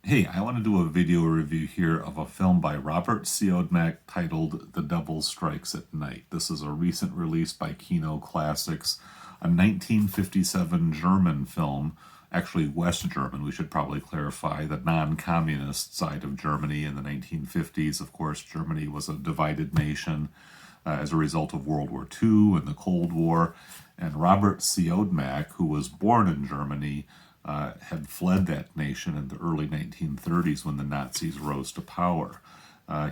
Hey, I want to do a video review here of a film by Robert Siodmak titled The Devil Strikes at Night. This is a recent release by Kino Classics, a 1957 German film, actually West German, we should probably clarify, the non-communist side of Germany in the 1950s. Of course, Germany was a divided nation as a result of World War II and the Cold War. And Robert Siodmak, who was born in Germany, had fled that nation in the early 1930s when the Nazis rose to power.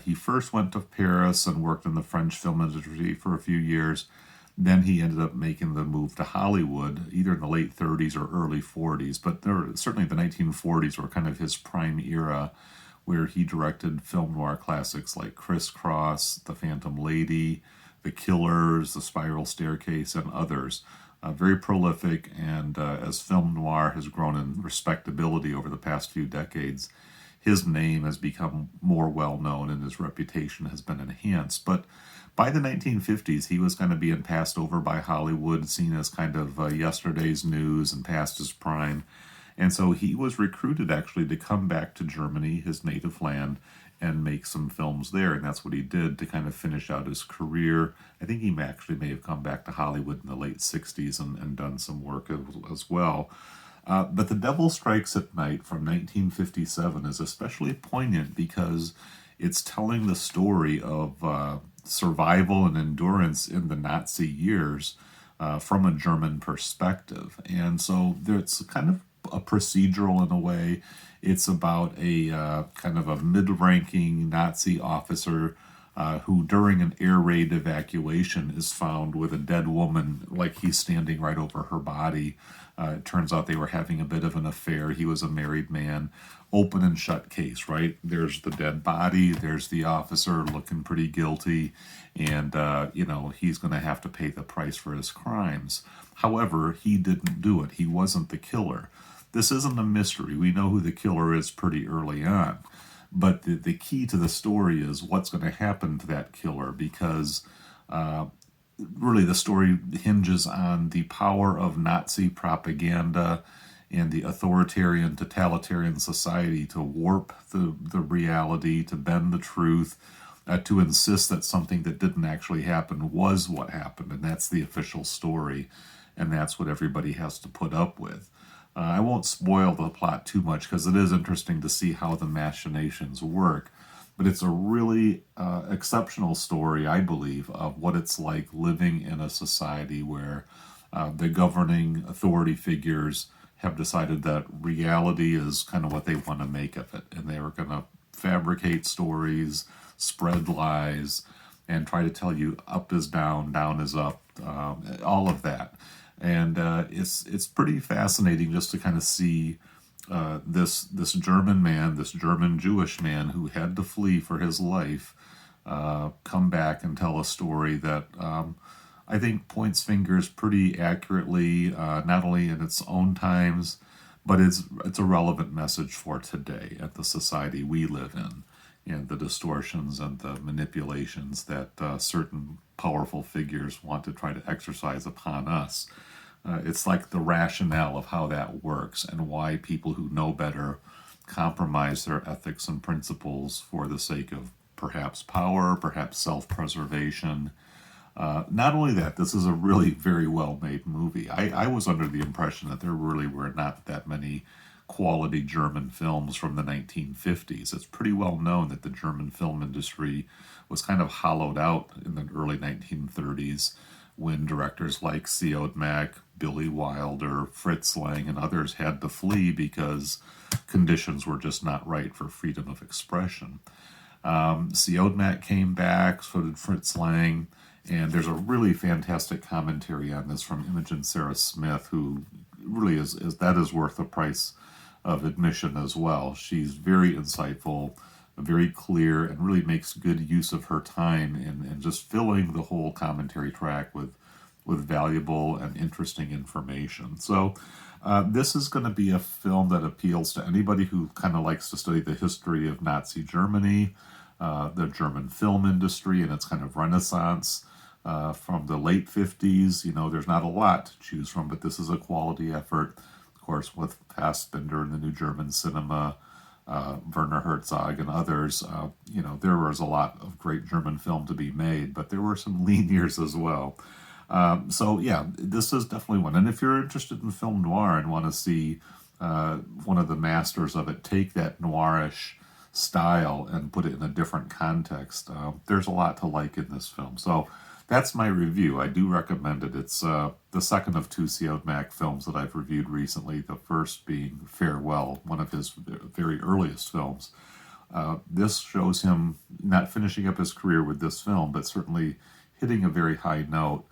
He first went to Paris and worked in the French film industry for a few years. Then he ended up making the move to Hollywood, either in the late 30s or early 40s. But certainly the 1940s were kind of his prime era, where he directed film noir classics like Crisscross, The Phantom Lady, The Killers, The Spiral Staircase, and others. Very prolific, and as film noir has grown in respectability over the past few decades, his name has become more well known and his reputation has been enhanced. But by the 1950s, he was kind of being passed over by Hollywood, seen as kind of yesterday's news and past his prime. And so he was recruited actually to come back to Germany, his native land, and make some films there. And that's what he did to kind of finish out his career. I think he actually may have come back to Hollywood in the late 60s and done some work as well. But The Devil Strikes at Night from 1957 is especially poignant because it's telling the story of survival and endurance in the Nazi years from a German perspective. And so it's kind of a procedural in a way. It's about a kind of a mid-ranking Nazi officer who, during an air raid evacuation, is found with a dead woman, like he's standing right over her body. It turns out they were having a bit of an affair. He was a married man. Open and shut case, right? There's the dead body. There's the officer looking pretty guilty. And, he's going to have to pay the price for his crimes. However, he didn't do it. He wasn't the killer. This isn't a mystery. We know who the killer is pretty early on. But the key to the story is what's going to happen to that killer, because really the story hinges on the power of Nazi propaganda and the authoritarian, totalitarian society to warp the reality, to bend the truth, to insist that something that didn't actually happen was what happened, and that's the official story, and that's what everybody has to put up with. I won't spoil the plot too much because it is interesting to see how the machinations work, but it's a really exceptional story, I believe, of what it's like living in a society where the governing authority figures have decided that reality is kind of what they want to make of it, and they are going to fabricate stories, spread lies, and try to tell you up is down, down is up, all of that. And it's pretty fascinating just to kind of see this German man, this German Jewish man who had to flee for his life, come back and tell a story that I think points fingers pretty accurately, not only in its own times, but it's a relevant message for today at the society we live in, and the distortions and the manipulations that certain powerful figures want to try to exercise upon us. It's like the rationale of how that works and why people who know better compromise their ethics and principles for the sake of perhaps power, perhaps self-preservation. Not only that, this is a really very well-made movie. I was under the impression that there really were not that many quality German films from the 1950s. It's pretty well known that the German film industry was kind of hollowed out in the early 1930s when directors like Siodmak, Billy Wilder, Fritz Lang, and others had to flee because conditions were just not right for freedom of expression. Siodmak came back, so did Fritz Lang, and there's a really fantastic commentary on this from Imogen Sarah Smith, who really is that is worth the price of admission as well. She's very insightful, very clear, and really makes good use of her time in just filling the whole commentary track with valuable and interesting information. So this is going to be a film that appeals to anybody who kind of likes to study the history of Nazi Germany, the German film industry and its kind of renaissance from the late 50s. There's not a lot to choose from, but this is a quality effort. Of course, with Fassbinder and the new German cinema, Werner Herzog and others. There was a lot of great German film to be made, but there were some lean years as well. So yeah, this is definitely one. And if you're interested in film noir and want to see one of the masters of it take that noirish style and put it in a different context, there's a lot to like in this film. So that's my review. I do recommend it. It's the second of two Siodmak films that I've reviewed recently, the first being Farewell, one of his very earliest films. This shows him not finishing up his career with this film, but certainly hitting a very high note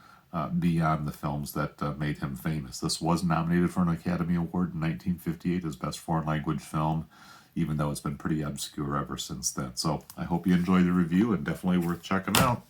beyond the films that made him famous. This was nominated for an Academy Award in 1958 as Best Foreign Language Film, even though it's been pretty obscure ever since then. So I hope you enjoy the review, and definitely worth checking out.